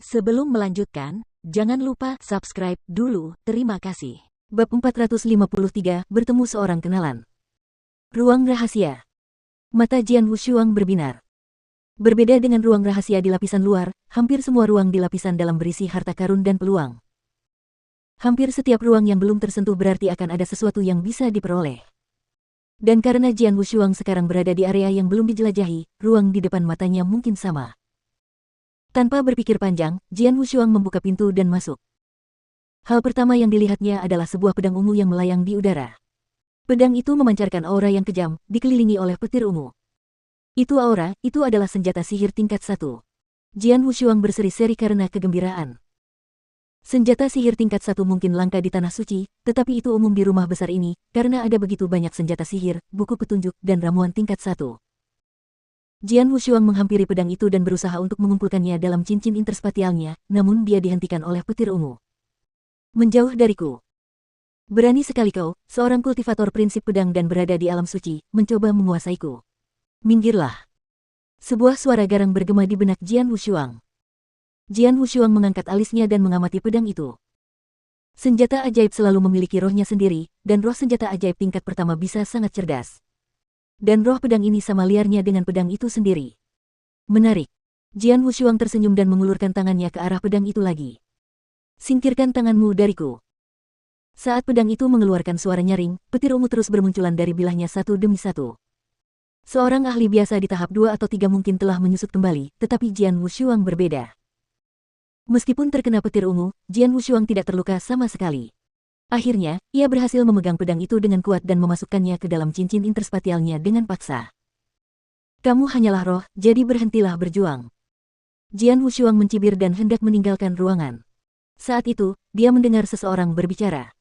Sebelum melanjutkan, jangan lupa subscribe dulu, terima kasih. Bab 453, bertemu seorang kenalan. Ruang rahasia. Mata Jian Wushuang berbinar. Berbeda dengan ruang rahasia di lapisan luar, hampir semua ruang di lapisan dalam berisi harta karun dan peluang. Hampir setiap ruang yang belum tersentuh berarti akan ada sesuatu yang bisa diperoleh. Dan karena Jian Wushuang sekarang berada di area yang belum dijelajahi, ruang di depan matanya mungkin sama. Tanpa berpikir panjang, Jian Wushuang membuka pintu dan masuk. Hal pertama yang dilihatnya adalah sebuah pedang ungu yang melayang di udara. Pedang itu memancarkan aura yang kejam, dikelilingi oleh petir ungu. Itu aura, itu adalah senjata sihir tingkat 1. Jian Wushuang berseri-seri karena kegembiraan. Senjata sihir tingkat 1 mungkin langka di tanah suci, tetapi itu umum di rumah besar ini, karena ada begitu banyak senjata sihir, buku petunjuk, dan ramuan tingkat 1. Jian Wushuang menghampiri pedang itu dan berusaha untuk mengumpulkannya dalam cincin interspatialnya, namun dia dihentikan oleh petir ungu. Menjauh dariku. Berani sekali kau, seorang kultivator prinsip pedang dan berada di alam suci, mencoba menguasaiku. Minggirlah. Sebuah suara garang bergema di benak Jian Wushuang. Jian Wushuang mengangkat alisnya dan mengamati pedang itu. Senjata ajaib selalu memiliki rohnya sendiri, dan roh senjata ajaib tingkat pertama bisa sangat cerdas. Dan roh pedang ini sama liarnya dengan pedang itu sendiri. Menarik. Jian Wushuang tersenyum dan mengulurkan tangannya ke arah pedang itu lagi. Singkirkan tanganmu dariku. Saat pedang itu mengeluarkan suara nyaring, petir ungu terus bermunculan dari bilahnya satu demi satu. Seorang ahli biasa di tahap 2 atau 3 mungkin telah menyusut kembali, tetapi Jian Wushuang berbeda. Meskipun terkena petir ungu, Jian Wushuang tidak terluka sama sekali. Akhirnya, ia berhasil memegang pedang itu dengan kuat dan memasukkannya ke dalam cincin interspatialnya dengan paksa. Kamu hanyalah roh, jadi berhentilah berjuang. Jian Wushuang mencibir dan hendak meninggalkan ruangan. Saat itu, dia mendengar seseorang berbicara.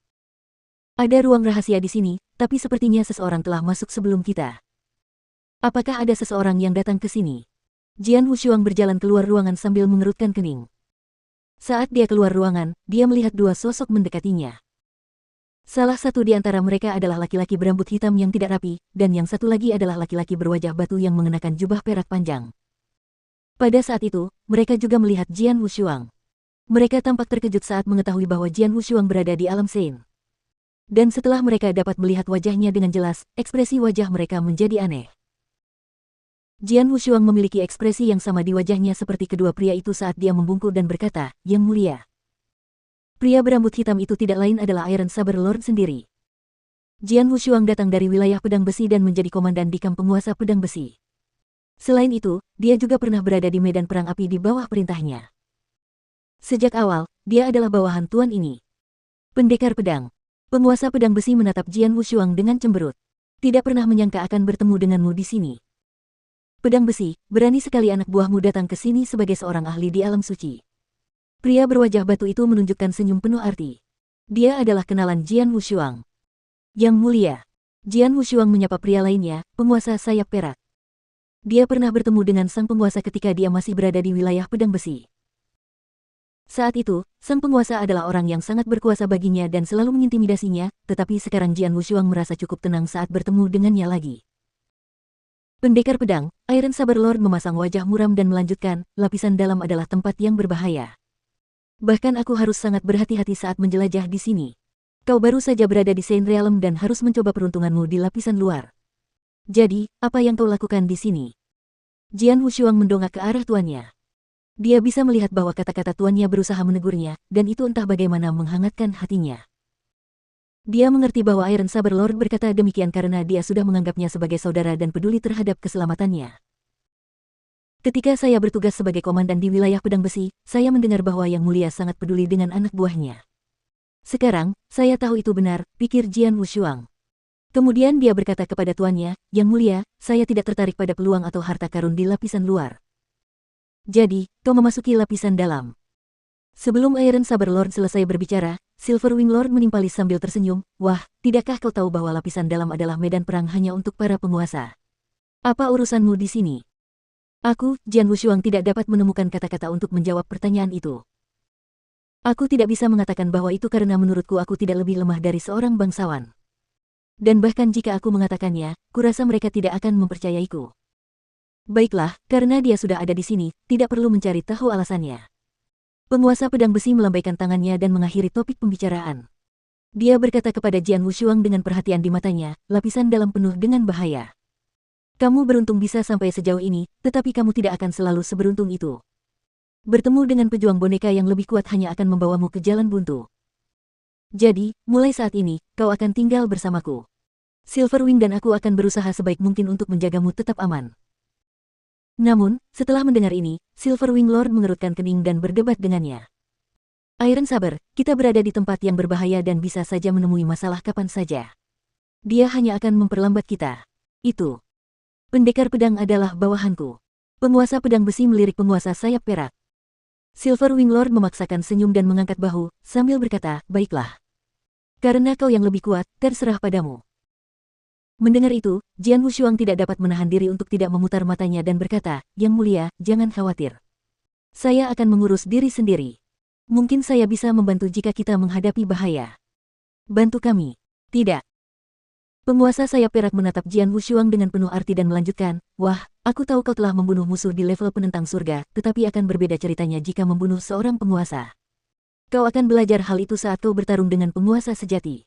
Ada ruang rahasia di sini, tapi sepertinya seseorang telah masuk sebelum kita. Apakah ada seseorang yang datang ke sini? Jian Wushuang berjalan keluar ruangan sambil mengerutkan kening. Saat dia keluar ruangan, dia melihat dua sosok mendekatinya. Salah satu di antara mereka adalah laki-laki berambut hitam yang tidak rapi, dan yang satu lagi adalah laki-laki berwajah batu yang mengenakan jubah perak panjang. Pada saat itu, mereka juga melihat Jian Wushuang. Mereka tampak terkejut saat mengetahui bahwa Jian Wushuang berada di alam Sein. Dan setelah mereka dapat melihat wajahnya dengan jelas, ekspresi wajah mereka menjadi aneh. Jian Wushuang memiliki ekspresi yang sama di wajahnya seperti kedua pria itu saat dia membungkuk dan berkata, "Yang mulia." Pria berambut hitam itu tidak lain adalah Iron Saber Lord sendiri. Jian Wushuang datang dari wilayah pedang besi dan menjadi komandan di kamp penguasa pedang besi. Selain itu, dia juga pernah berada di medan perang api di bawah perintahnya. Sejak awal, dia adalah bawahan tuan ini. Pendekar pedang. Penguasa pedang besi menatap Jian Wushuang dengan cemberut. Tidak pernah menyangka akan bertemu denganmu di sini. Pedang besi, berani sekali anak buahmu datang ke sini sebagai seorang ahli di alam suci. Pria berwajah batu itu menunjukkan senyum penuh arti. Dia adalah kenalan Jian Wushuang. Yang mulia. Jian Wushuang menyapa pria lainnya, penguasa sayap perak. Dia pernah bertemu dengan sang penguasa ketika dia masih berada di wilayah pedang besi. Saat itu, sang penguasa adalah orang yang sangat berkuasa baginya dan selalu mengintimidasinya, tetapi sekarang Jian Wushuang merasa cukup tenang saat bertemu dengannya lagi. Pendekar pedang, Iron Saber Lord memasang wajah muram dan melanjutkan, lapisan dalam adalah tempat yang berbahaya. Bahkan aku harus sangat berhati-hati saat menjelajah di sini. Kau baru saja berada di Sein Realm dan harus mencoba peruntunganmu di lapisan luar. Jadi, apa yang kau lakukan di sini? Jian Wushuang mendongak ke arah tuannya. Dia bisa melihat bahwa kata-kata tuannya berusaha menegurnya, dan itu entah bagaimana menghangatkan hatinya. Dia mengerti bahwa Iron Saber Lord berkata demikian karena dia sudah menganggapnya sebagai saudara dan peduli terhadap keselamatannya. Ketika saya bertugas sebagai komandan di wilayah pedang besi, saya mendengar bahwa Yang Mulia sangat peduli dengan anak buahnya. Sekarang, saya tahu itu benar, pikir Jian Wushuang. Kemudian dia berkata kepada tuannya, "Yang Mulia, saya tidak tertarik pada peluang atau harta karun di lapisan luar. Jadi, kau memasuki lapisan dalam." Sebelum Iron Saber Lord selesai berbicara, Silverwing Lord menimpali sambil tersenyum, "Wah, tidakkah kau tahu bahwa lapisan dalam adalah medan perang hanya untuk para penguasa? Apa urusanmu di sini?" Aku, Jian Wushuang tidak dapat menemukan kata-kata untuk menjawab pertanyaan itu. Aku tidak bisa mengatakan bahwa itu karena menurutku aku tidak lebih lemah dari seorang bangsawan. Dan bahkan jika aku mengatakannya, kurasa mereka tidak akan mempercayaiku. Baiklah, karena dia sudah ada di sini, tidak perlu mencari tahu alasannya. Penguasa pedang besi melambaikan tangannya dan mengakhiri topik pembicaraan. Dia berkata kepada Jian Wushuang dengan perhatian di matanya, lapisan dalam penuh dengan bahaya. Kamu beruntung bisa sampai sejauh ini, tetapi kamu tidak akan selalu seberuntung itu. Bertemu dengan pejuang boneka yang lebih kuat hanya akan membawamu ke jalan buntu. Jadi, mulai saat ini, kau akan tinggal bersamaku. Silverwing dan aku akan berusaha sebaik mungkin untuk menjagamu tetap aman. Namun, setelah mendengar ini, Silverwing Lord mengerutkan kening dan berdebat dengannya. Iron Saber, kita berada di tempat yang berbahaya dan bisa saja menemui masalah kapan saja. Dia hanya akan memperlambat kita. Itu. Pendekar pedang adalah bawahanku. Penguasa pedang besi melirik penguasa sayap perak. Silverwing Lord memaksakan senyum dan mengangkat bahu, sambil berkata, baiklah. Karena kau yang lebih kuat, terserah padamu. Mendengar itu, Jian Wushuang tidak dapat menahan diri untuk tidak memutar matanya dan berkata, Yang Mulia, jangan khawatir. Saya akan mengurus diri sendiri. Mungkin saya bisa membantu jika kita menghadapi bahaya. Bantu kami. Tidak. Penguasa sayap perak menatap Jian Wushuang dengan penuh arti dan melanjutkan, Wah, aku tahu kau telah membunuh musuh di level penentang surga, tetapi akan berbeda ceritanya jika membunuh seorang penguasa. Kau akan belajar hal itu saat kau bertarung dengan penguasa sejati.